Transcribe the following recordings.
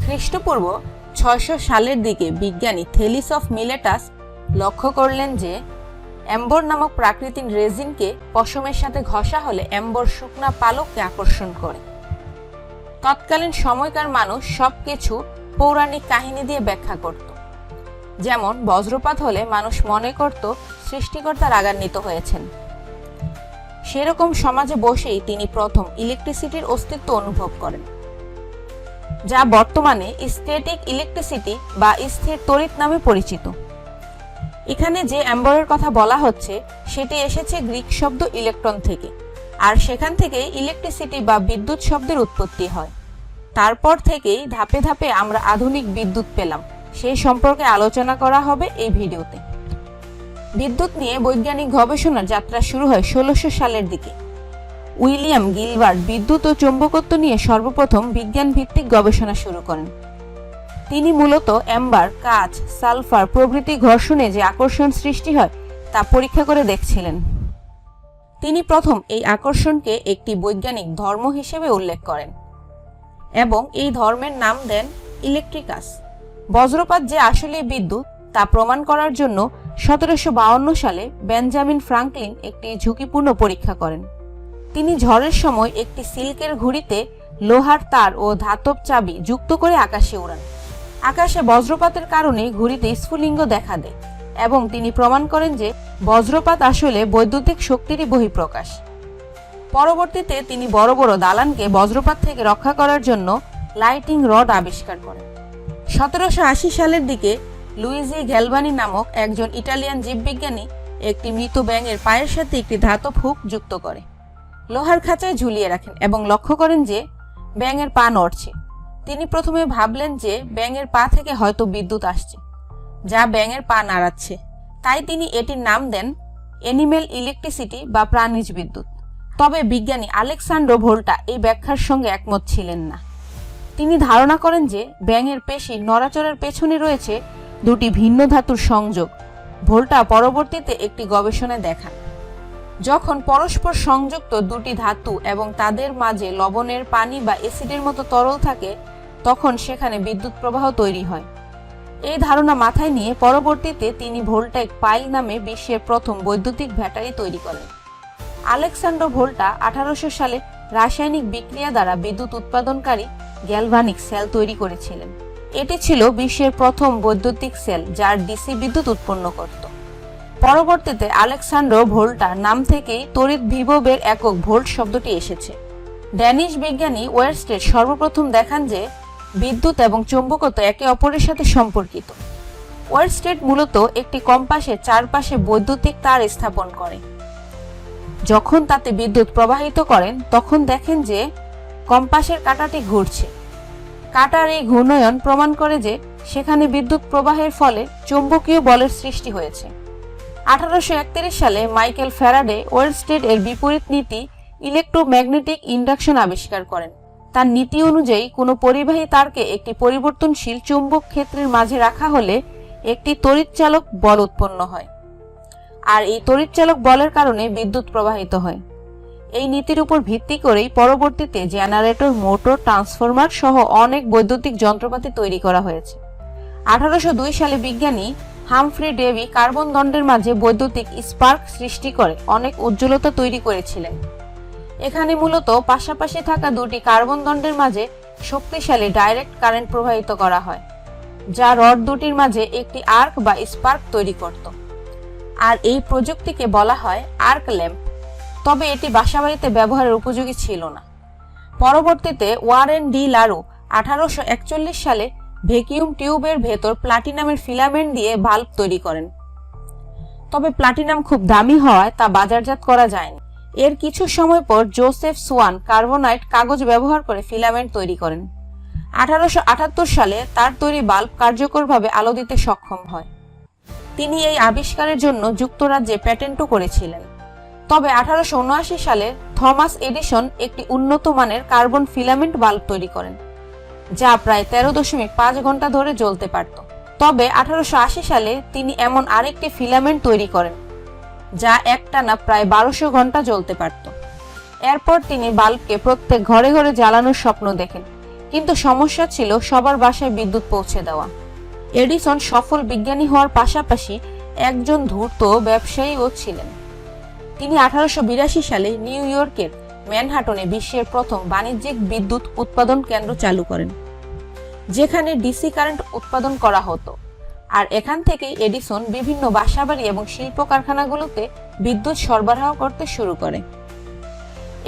খ্রিস্টপূর্ব ৬০০ সালের দিকে বিজ্ঞানী থেলিস অফ মিলেটাস লক্ষ্য করলেন যে অ্যাম্বর নামক প্রাকৃতিক রেজিনকে পশমের সাথে ঘষা হলে অ্যাম্বর শুকনা পালককে আকর্ষণ করে। তৎকালীন সময়কার মানুষ সবকিছু পৌরাণিক কাহিনী দিয়ে ব্যাখ্যা করত। যেমন বজ্রপাত হলে মানুষ মনে করত সৃষ্টিকর্তা রাগান্বিত হয়েছেন। সেরকম সমাজে বসেই তিনি প্রথম ইলেকট্রিসিটির অস্তিত্ব অনুভব করেন, যা বর্তমানে স্ট্যাটিক ইলেকট্রিসিটি বা স্থির তড়িৎ নামে পরিচিত। এখানে যে অ্যাম্বরের কথা বলা হচ্ছে সেটি এসেছে গ্রিক শব্দ ইলেকট্রন থেকে, আর সেখান থেকে ইলেকট্রিসিটি বা বিদ্যুৎ শব্দের উৎপত্তি হয়। তারপর থেকেই ধাপে ধাপে আমরা আধুনিক বিদ্যুৎ পেলাম, সেই সম্পর্কে আলোচনা করা হবে এই ভিডিওতে। বিদ্যুৎ নিয়ে বৈজ্ঞানিক গবেষণার যাত্রা শুরু হয় ১৬০০ সালের দিকে। উইলিয়াম গিলবার্ট বিদ্যুৎ ও চৌম্বকত্ব নিয়ে সর্বপ্রথম বিজ্ঞান ভিত্তিক গবেষণা শুরু করেন। তিনি মূলত অ্যাম্বার, কাঁচ, সালফার প্রভৃতি ঘর্ষণে যে আকর্ষণ সৃষ্টি হয় তা পরীক্ষা করে দেখছিলেন। তিনি প্রথম এই আকর্ষণকে একটি বৈজ্ঞানিক ধর্ম হিসেবে উল্লেখ করেন এবং এই ধর্মের নাম দেন ইলেকট্রিকাস। বজ্রপাত যে আসলে বিদ্যুৎ তা প্রমাণ করার জন্য ১৭৫২ সালে বেঞ্জামিন ফ্রাঙ্কলিন একটি ঝুঁকিপূর্ণ পরীক্ষা করেন। তিনি ঝড়ের সময় একটি সিল্কের ঘুড়িতে লোহার তার ও ধাতব চাবি যুক্ত করে আকাশে উড়ান। আকাশে বজ্রপাতের কারণে ঘুড়িতে স্ফুলিঙ্গ দেখা দেয় এবং তিনি প্রমাণ করেন যে বজ্রপাত আসলে বৈদ্যুতিক শক্তিরই বহিঃপ্রকাশ। পরবর্তীতে তিনি বড় বড় দালানকে বজ্রপাত থেকে রক্ষা করার জন্য লাইটিং রড আবিষ্কার করেন। ১৭৮০ সালের দিকে লুইজি গ্যালভানি নামক একজন ইটালিয়ান জীববিজ্ঞানী একটি মৃত ব্যাঙের পায়ের সাথে একটি ধাতব হুক যুক্ত করে লোহার খাঁচায় ঝুলিয়ে রাখেন এবং লক্ষ্য করেন যে ব্যাঙের পা নড়ছে। তিনি প্রথমে ভাবলেন যে ব্যাঙের পা থেকে হয়তো বিদ্যুৎ আসছে, যা ব্যাঙের পা নাড়াচ্ছে। তাই তিনি এটির নাম দেন অ্যানিমেল ইলেকট্রিসিটি বা প্রাণিজ বিদ্যুৎ। তবে বিজ্ঞানী আলেক্সান্ড্রো ভোল্টা এই ব্যাখ্যার সঙ্গে একমত ছিলেন না। তিনি ধারণা করেন যে ব্যাঙের পেশি নড়াচড়ার পেছনে রয়েছে দুটি ভিন্ন ধাতুর সংযোগ। ভোল্টা পরবর্তীতে একটি গবেষণায় দেখান, যখন পরস্পর সংযুক্ত দুটি ধাতু এবং তাদের মাঝে লবণের, পানি বা অ্যাসিডের মতো তরল থাকে, তখন সেখানে বিদ্যুৎ প্রবাহ তৈরি হয়। এই ধারণা মাথায় নিয়ে পরবর্তীতে তিনি ভোল্টাইক পাইল নামে বিশ্বের প্রথম বৈদ্যুতিক ব্যাটারি তৈরি করেন। আলেক্সান্ড্রো ভোল্টা ১৮০০ সালে রাসায়নিক বিক্রিয়া দ্বারা বিদ্যুৎ উৎপাদনকারী গ্যালভানিক সেল তৈরি করেছিলেন। এটি ছিল বিশ্বের প্রথম বৈদ্যুতিক সেল যার ডিসি বিদ্যুৎ উৎপন্ন করত। পরবর্তীতে আলেক্সান্ড্রো ভোল্টার নাম থেকেই তড়িৎ বিভবের একক ভোল্ট শব্দটি এসেছে। ড্যানিশ বিজ্ঞানী ওয়েরস্টেড সর্বপ্রথম দেখান যে বিদ্যুৎ এবং চৌম্বকত্ব একে অপরের সাথে সম্পর্কিত। ওয়েরস্টেড মূলত একটি কম্পাসের চারপাশে বৈদ্যুতিক তার স্থাপন করে। যখন তাতে বিদ্যুৎ প্রবাহিত করেন তখন দেখেন যে কম্পাসের কাঁটাটি ঘুরছে। কাঁটার এই ঘূর্ণয়ন প্রমাণ করে যে সেখানে বিদ্যুৎ প্রবাহের ফলে চৌম্বকীয় বলের সৃষ্টি হয়েছে। ১৮৩১ সালে মাইকেল ফ্যারাডে ওয়েরস্টেড এর বিপরীত নীতি ইলেকট্রোম্যাগনেটিক ইন্ডাকশন আবিষ্কার করেন। তার নীতি অনুযায়ী কোনো পরিবাহী তারকে একটি পরিবর্তনশীল চুম্বক ক্ষেত্রের মাঝে রাখা হলে একটি তড়িৎচালক বল উৎপন্ন হয়, আর এই তড়িৎচালক বলের কারণে বিদ্যুৎ প্রবাহিত হয়। এই নীতির উপর ভিত্তি করেই পরবর্তীতে জেনারেটর, মোটর, ট্রান্সফরমার সহ অনেক বৈদ্যুতিক যন্ত্রপাতি তৈরি করা হয়েছে। ১৮০২ সালে বিজ্ঞানী হামফ্রি ডেভি কার্বন দণ্ডের মাঝে বৈদ্যুতিক স্পার্ক সৃষ্টি করে অনেক উজ্জ্বলতা তৈরি করেছিলেন। এখানে মূলত পাশাপাশি থাকা দুটি কার্বন দণ্ডের মাঝে শক্তিশালী ডাইরেক্ট কারেন্ট প্রবাহিত করা হয়, যা রড দুটির মাঝে একটি আর্ক বা স্পার্ক তৈরি করত। আর এই প্রযুক্তিকে বলা হয় আর্ক ল্যাম্প। তবে এটি বাসাবাড়িতে ব্যবহারের উপযোগী ছিল না। পরবর্তীতে ওয়ারেন ডি লারু ১৮৪১ সালে ভ্যাকুয়াম টিউবের ভেতর প্লাটিনামের ফিলামেন্ট দিয়ে বাল্ব তৈরি করেন। তবে প্লাটিনাম খুব দামি হওয়ায় তা বাজারজাত করা যায়নি। এর কিছু সময় পর জোসেফ সোয়ান কার্বোনাইট কাগজ ব্যবহার করে ফিলামেন্ট তৈরি করেন। ১৮৭৮ সালে তার তৈরি বাল্ব কার্যকরভাবে আলো দিতে সক্ষম হয়। তিনি এই আবিষ্কারের জন্য যুক্তরাজ্যে প্যাটেন্টও করেছিলেন। তবে ১৮৭৯ সালে থমাস এডিসন একটি উন্নত মানের কার্বন ফিলামেন্ট বাল্ব তৈরি করেন, যা প্রায় ১৩.৫ ঘন্টা ধরে জ্বলতে পারত। তবে ১৮৮০ সালে তিনি এমন আরেকটি ফিলামেন্ট তৈরি করেন যা একটানা প্রায় ১২০০ ঘন্টা জ্বলতে পারত। এরপর তিনি বাল্বকে প্রত্যেক ঘরে ঘরে জ্বালানোর স্বপ্ন দেখেন কিন্তু সমস্যা ছিল সবার বাসায় বিদ্যুৎ পৌঁছে দেওয়া। এডিসন সফল বিজ্ঞানী হওয়ার পাশাপাশি একজন ধূর্ত ব্যবসায়ীও ছিলেন। তিনি 1882 সালে নিউ ইয়র্কের ম্যানহাটনে বিশ্বের প্রথম বাণিজ্যিক বিদ্যুৎ উৎপাদন কেন্দ্র চালু করেন, যেখানে ডিসি কারেন্ট উৎপাদন করা হতো। আর এখান থেকেই এডিসন বিভিন্ন বাসাবাড়ি এবং শিল্প কারখানাগুলোতে বিদ্যুৎ সরবরাহ করতে শুরু করে।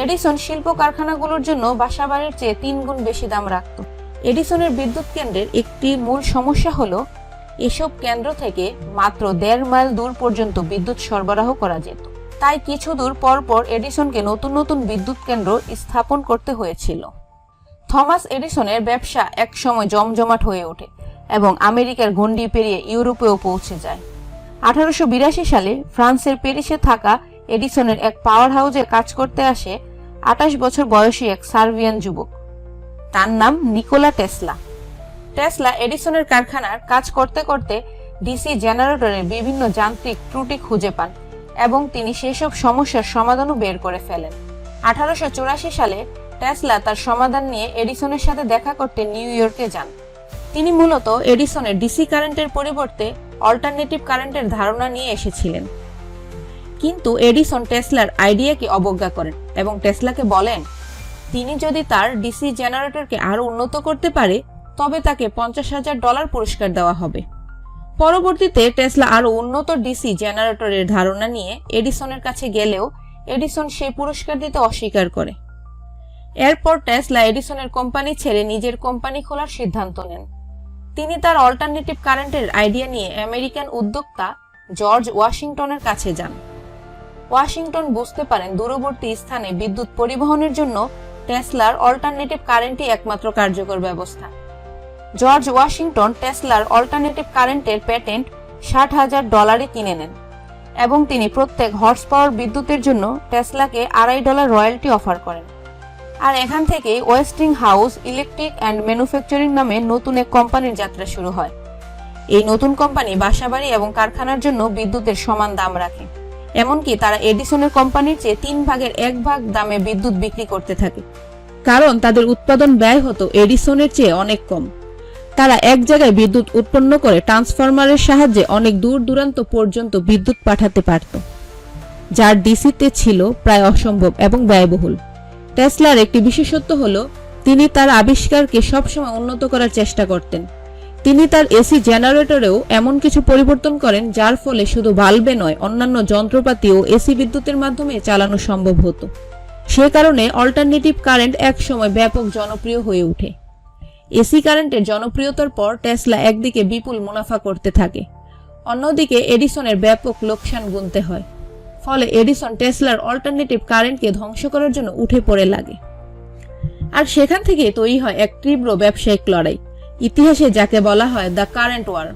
এডিসন শিল্প কারখানাগুলোর জন্য বাসাবাড়ির চেয়ে 3 গুণ বেশি দাম রাখত। এডিসনের বিদ্যুৎ কেন্দ্রের একটি মূল সমস্যা হলো এসব কেন্দ্র থেকে মাত্র 1.5 মাইল দূর পর্যন্ত বিদ্যুৎ সরবরাহ করা যেত। তাই কিছু দূর পর পর এডিসনকে নতুন নতুন বিদ্যুৎ কেন্দ্র স্থাপন করতে হয়েছিল। থমাস এডিসনের ব্যবসা একসময় জমজমাট হয়ে ওঠে এবং আমেরিকার গণ্ডি পেরিয়ে ইউরোপেও পৌঁছে যায়। 1882 সালে ফ্রান্সের প্যারিসে থাকা এডিসনের এক পাওয়ার হাউসে কাজ করতে আসে 28 বছর বয়সী এক সার্বিয়ান যুবক। তার নাম নিকোলা টেসলা। টেসলা এডিসনের কারখানার কাজ করতে করতে ডিসি জেনারেটরের বিভিন্ন যান্ত্রিক ত্রুটি খুঁজে পান এবং তিনি সেসব সমস্যার সমাধানও বের করে ফেলেন। 1884 সালে টেসলা তার সমাধান নিয়ে এডিসনের সাথে দেখা করতে নিউ ইয়র্কে যান। তিনি মূলত এডিসনের ডিসি কারেন্টের পরিবর্তে অল্টারনেটিভ কারেন্টের ধারণা নিয়ে এসেছিলেন। কিন্তু এডিসন টেসলার আইডিয়াকে অবজ্ঞা করেন এবং টেসলাকে বলেন তিনি যদি তার ডিসি জেনারেটরকে আরো উন্নত করতে পারে তবে তাকে $50,000 পুরস্কার দেওয়া হবে। পরবর্তীতে টেসলা আরো উন্নত ডিসি জেনারেটরের ধারণা নিয়ে এডিসনের কাছে গেলেও এডিসন সেই পুরস্কার দিতে অস্বীকার করে। এরপর টেসলা এডিসনের কোম্পানি ছেড়ে নিজের কোম্পানি খোলার সিদ্ধান্ত নেন। তিনি তার অল্টারনেটিভ কারেন্টের আইডিয়া নিয়ে আমেরিকান উদ্যোক্তা জর্জ ওয়াশিংটনের কাছে যান। ওয়াশিংটন বুঝতে পারেন দূরবর্তী স্থানে বিদ্যুৎ পরিবহনের জন্য টেসলার অল্টারনেটিভ কারেন্টই একমাত্র কার্যকর ব্যবস্থা। জর্জ ওয়াশিংটন টেসলার অল্টারনেটিভ কারেন্টের প্যাটেন্ট $60,000 কিনে নেন এবং তিনি প্রত্যেক হর্স পাওয়ার বিদ্যুতের জন্য টেসলাকে $2.5 রয়্যালটি অফার করেন। আর এখান থেকেই wasting house electric and manufacturing নামে নতুন এক কোম্পানির যাত্রা শুরু হয়। এই নতুন কোম্পানি বাসাবাড়ি এবং কারখানার জন্য বিদ্যুতের সমান দাম রাখে, এমনকি তারা এডিসনের কোম্পানির চেয়ে 1/3 দামে বিদ্যুৎ বিক্রি করতে থাকে, কারণ তাদের উৎপাদন ব্যয় হতো এডিসনের চেয়ে অনেক কম। তারা এক জায়গায় বিদ্যুৎ উৎপন্ন করে ট্রান্সফরমারের সাহায্যে অনেক দূর দূরান্ত পর্যন্ত বিদ্যুৎ পাঠাতে পারত, যার ডিসিতে ছিল প্রায় অসম্ভব এবং ব্যয়বহুল। টেসলার একটি বিশেষত্ব হলো তিনি তার আবিষ্কারকে সবসময় উন্নত করার চেষ্টা করতেন। তিনি তার এসি জেনারেটরেও এমন কিছু পরিবর্তন করেন যার ফলে শুধু বাল্বে নয় অন্যান্য যন্ত্রপাতিও এসি বিদ্যুতের মাধ্যমে চালানো সম্ভব হতো। সে কারণে অল্টারনেটিভ কারেন্ট একসময় ব্যাপক জনপ্রিয় হয়ে ওঠে। এসি কারেন্টের জনপ্রিয়তার পর টেসলা একদিকে বিপুল মুনাফা করতে থাকে, অন্যদিকে এডিসনের ব্যাপক লোকসান গুনতে হয়। ফলে এডিসন টেসলার অল্টারনেটিভ কারেন্টকে ধ্বংস করার জন্য উঠে পড়ে লাগে। আর সেখান থেকে তৈরি হয় এক তীব্র ব্যবসায়িক লড়াই, ইতিহাসে যাকে বলা হয় দ্য কারেন্ট ওয়ার।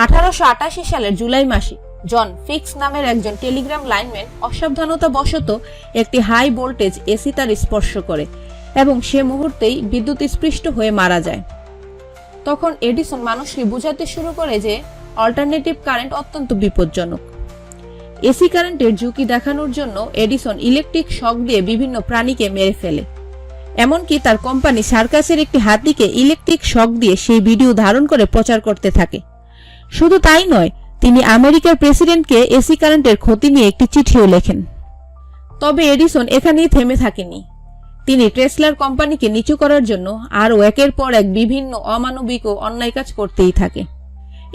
1888 সালের জুলাই মাসে জন ফিক্স নামের একজন টেলিগ্রাম লাইনম্যান অসাবধানতা বশত একটি হাই ভোল্টেজ এসি তার স্পর্শ করে এবং সে মুহূর্তেই বিদ্যুৎ স্পৃষ্ট হয়ে মারা যায়। তখন এডিসন মানুষকে বোঝাতে শুরু করে যে অল্টারনেটিভ কারেন্ট অত্যন্ত বিপজ্জনক। এসি কারেন্টের ঝুঁকি দেখানোর জন্য এডিসন ইলেকট্রিক শক দিয়ে বিভিন্ন প্রাণীকে মেরে ফেলে, এমনকি তার কোম্পানি সার্কাসের একটি হাতিকে ইলেকট্রিক শক দিয়ে সেই ভিডিও ধারণ করে প্রচার করতে থাকে। শুধু তাই নয়, তিনি আমেরিকার প্রেসিডেন্টকে এসি কারেন্টের ক্ষতি নিয়ে একটি চিঠিও লেখেন। তবে এডিসন এখানেই থেমে থাকেনি। তিনি টেসলার কোম্পানিকে নিচু করার জন্য আরও একের পর এক বিভিন্ন অমানবিক ও অন্যায় কাজ করতেই থাকে।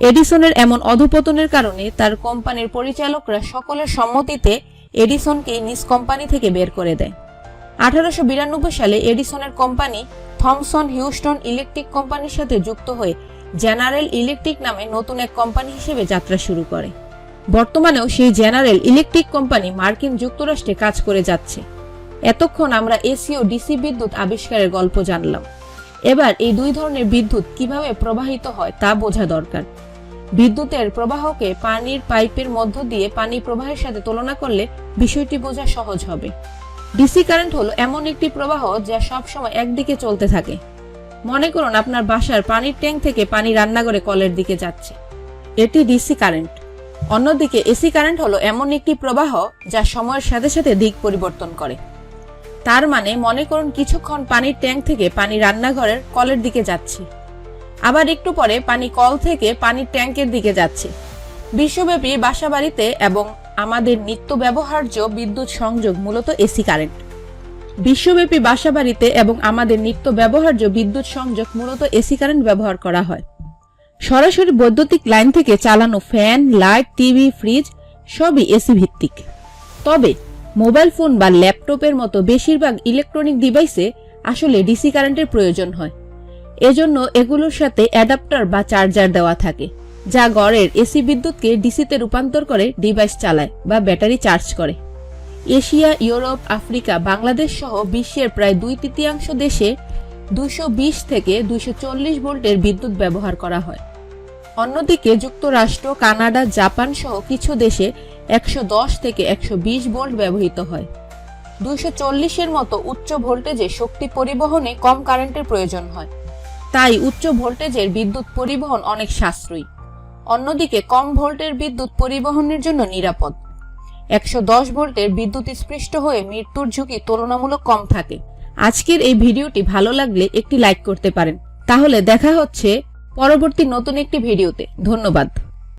এডিসনের এমন অধঃপতনের কারণে তার কোম্পানির পরিচালকরা সকলের সম্মতিতে এডিসনকে নিজ কোম্পানি থেকে বের করে দেয়। 1892 সালে এডিসনের কোম্পানি থমসন হিউস্টন ইলেকট্রিক কোম্পানির সাথে যুক্ত হয়ে জেনারেল ইলেকট্রিক নামে নতুন এক কোম্পানি হিসেবে যাত্রা শুরু করে। বর্তমানেও সেই জেনারেল ইলেকট্রিক কোম্পানি মার্কিন যুক্তরাষ্ট্রে কাজ করে যাচ্ছে। এতক্ষণ আমরা এসি ও ডিসি বিদ্যুৎ আবিষ্কারের গল্প জানলাম। এবার এই দুই ধরনের বিদ্যুৎ কিভাবে প্রবাহিত হয় তা বোঝা দরকার। বিদ্যুতের প্রবাহকে পানির পাইপের মধ্য দিয়ে পানি প্রবাহের সাথে তুলনা করলে বিষয়টি বোঝা সহজ হবে। ডিসি কারেন্ট হলো এমন একটি প্রবাহ যা সবসময় একদিকে চলতে থাকে। মনে করুন আপনার বাসার পানির ট্যাঙ্ক থেকে পানি রান্নাঘরে কলের দিকে যাচ্ছে, এটি ডিসি কারেন্ট। অন্যদিকে এসি কারেন্ট হলো এমন একটি প্রবাহ যা সময়ের সাথে সাথে দিক পরিবর্তন করে। তার মানে মনে করুন কিছুক্ষণ পানির ট্যাঙ্ক থেকে পানি রান্নাঘরের কলের দিকে যাচ্ছে, আবার একটু পরে পানি কল থেকে পানির ট্যাঙ্কের দিকে যাচ্ছে। বিশ্বব্যাপী বাসাবাড়িতে এবং আমাদের নিত্য ব্যবহার্য বিদ্যুৎ সংযোগ মূলত এসি কারেন্ট। বিশ্বব্যাপী বাসাবাড়িতে এবং আমাদের নিত্য ব্যবহার্য বিদ্যুৎ সংযোগ মূলত এসি কারেন্ট ব্যবহার করা হয়। সরাসরি বৈদ্যুতিক লাইন থেকে চালানো ফ্যান, লাইট, টিভি, ফ্রিজ সবই এসি ভিত্তিক। তবে মোবাইল ফোন বা ল্যাপটপের মতো বেশিরভাগ ইলেকট্রনিক ডিভাইসে আসলে ডিসি কারেন্টের প্রয়োজন হয়। এজন্য এগুলোর সাথে অ্যাডাপ্টার বা চার্জার দেওয়া থাকে, যা ঘরের এসি বিদ্যুৎকে ডিসিতে রূপান্তর করে ডিভাইস চালায় বা ব্যাটারি চার্জ করে। এশিয়া, ইউরোপ, আফ্রিকা, বাংলাদেশ সহ বিশ্বের প্রায় 2/3 দেশে 220 থেকে 240 ভোল্টের বিদ্যুৎ ব্যবহার করা হয়। অন্যদিকে যুক্তরাষ্ট্র, কানাডা, জাপান সহ কিছু দেশে 110 থেকে 120 ভোল্ট ব্যবহৃত হয়। 240-এর মতো উচ্চ ভোল্টেজে শক্তি পরিবহনে কম কারেন্টের প্রয়োজন হয়, তাই উচ্চ ভোল্টেজের বিদ্যুৎ পরিবহন অনেক সাশ্রয়ী। অন্যদিকে কম ভোল্টের বিদ্যুৎ পরিবহনের জন্য নিরাপদ। 110 ভোল্টের বিদ্যুৎ স্পৃষ্ট হয়ে মৃত্যুর ঝুঁকি তুলনামূলক কম থাকে। আজকের এই ভিডিওটি ভালো লাগলে একটি লাইক করতে পারেন। তাহলে দেখা হচ্ছে পরবর্তী নতুন একটি ভিডিওতে। ধন্যবাদ।